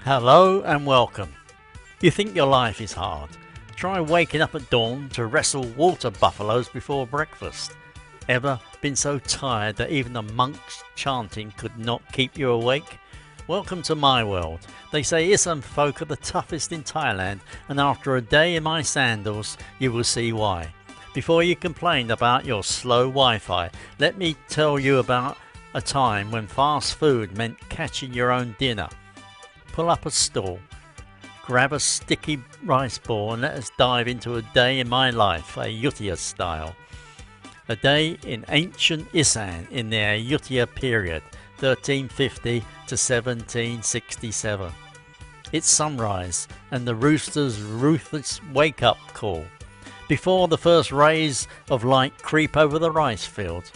Hello and welcome. You think your life is hard? Try waking up at dawn to wrestle water buffaloes before breakfast. Ever been so tired that even the monks chanting could not keep you awake? Welcome to my world. They say Isaan folk are the toughest in Thailand, and after a day in my sandals you will see why. Before you complain about your slow Wi-Fi, let me tell you about a time when fast food meant catching your own dinner. Pull up a stall, grab a sticky rice ball and let us dive into a day in my life, Ayutthaya style. A day in ancient Isaan in the Ayutthaya period, 1350 to 1767. It's sunrise and the rooster's ruthless wake-up call. Before the first rays of light creep over the rice field,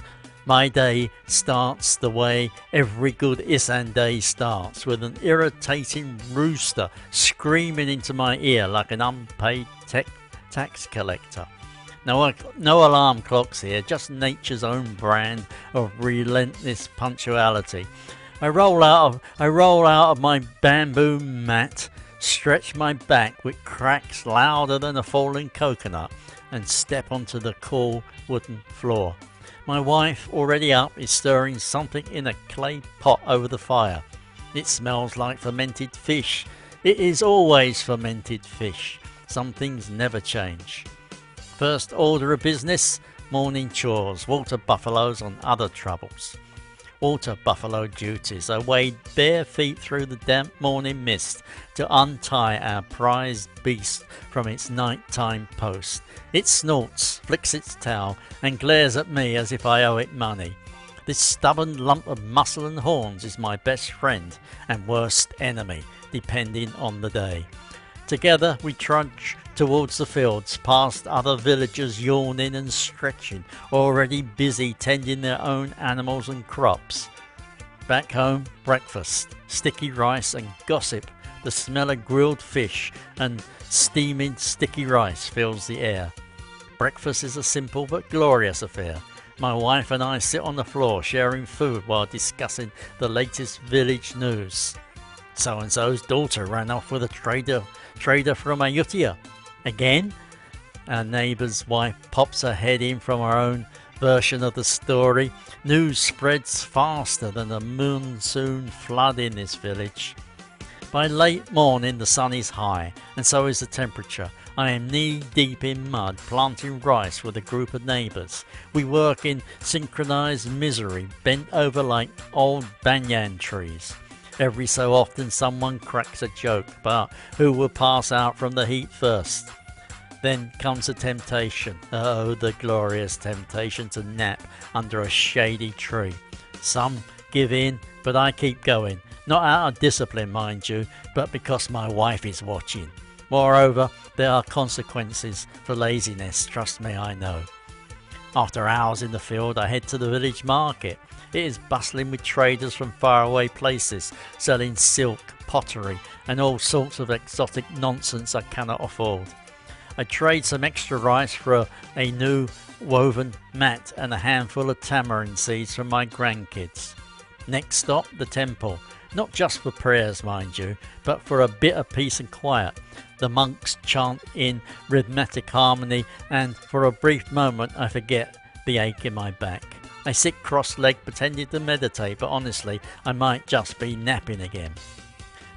my day starts the way every good Isaan day starts, with an irritating rooster screaming into my ear like an unpaid tax collector. No alarm clocks here, just nature's own brand of relentless punctuality. I roll out of my bamboo mat, stretch my back with cracks louder than a falling coconut, and step onto the cool wooden floor. My wife, already up, is stirring something in a clay pot over the fire. It smells like fermented fish. It is always fermented fish. Some things never change. First order of business, morning chores, water buffaloes and other troubles. Water buffalo duties. I wade bare feet through the damp morning mist to untie our prized beast from its nighttime post. It snorts, flicks its tail and glares at me as if I owe it money. This stubborn lump of muscle and horns is my best friend and worst enemy, depending on the day. Together we trudge towards the fields, past other villagers yawning and stretching, already busy tending their own animals and crops. Back home, breakfast, sticky rice and gossip. The smell of grilled fish and steaming sticky rice fills the air. Breakfast is a simple but glorious affair. My wife and I sit on the floor sharing food while discussing the latest village news. So-and-so's daughter ran off with a trader from Ayutthaya. Again? Our neighbour's wife pops her head in from her own version of the story. News spreads faster than a monsoon flood in this village. By late morning the sun is high, and so is the temperature. I am knee-deep in mud, planting rice with a group of neighbours. We work in synchronised misery, bent over like old banyan trees. Every so often someone cracks a joke about who will pass out from the heat first. Then comes the temptation, oh the glorious temptation to nap under a shady tree. Some give in, but I keep going. Not out of discipline, mind you, but because my wife is watching. Moreover, there are consequences for laziness, trust me, I know. After hours in the field, I head to the village market. It is bustling with traders from faraway places, selling silk, pottery, and all sorts of exotic nonsense I cannot afford. I trade some extra rice for a new woven mat and a handful of tamarind seeds from my grandkids. Next stop, the temple. Not just for prayers, mind you, but for a bit of peace and quiet. The monks chant in rhythmic harmony, and for a brief moment I forget the ache in my back. I sit cross-legged pretending to meditate, but honestly I might just be napping again.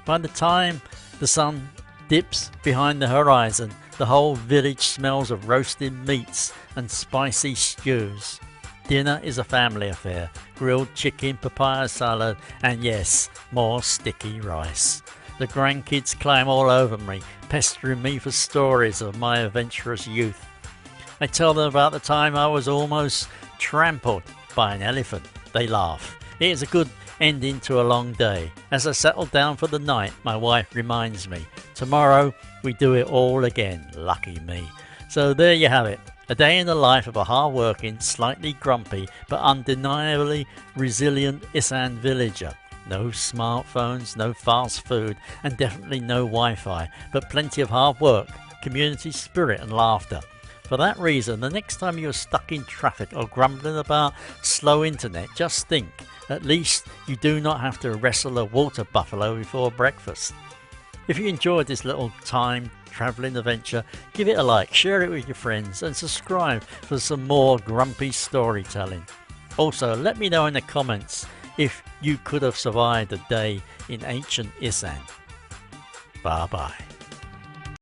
By the time the sun dips behind the horizon, the whole village smells of roasted meats and spicy stews. Dinner is a family affair. Grilled chicken, papaya salad, and yes, more sticky rice. The grandkids climb all over me, pestering me for stories of my adventurous youth. I tell them about the time I was almost trampled by an elephant. They laugh. It is a good ending to a long day. As I settle down for the night, my wife reminds me, tomorrow we do it all again. Lucky me. So there you have it. A day in the life of a hard-working, slightly grumpy, but undeniably resilient Isaan villager. No smartphones, no fast food, and definitely no Wi-Fi, but plenty of hard work, community spirit and laughter. For that reason, the next time you're stuck in traffic or grumbling about slow internet, just think, At least you do not have to wrestle a water buffalo before breakfast. If you enjoyed this little time travelling adventure, give it a like, share it with your friends and subscribe for some more grumpy storytelling. Also, let me know in the comments if you could have survived a day in ancient Isaan. Bye bye.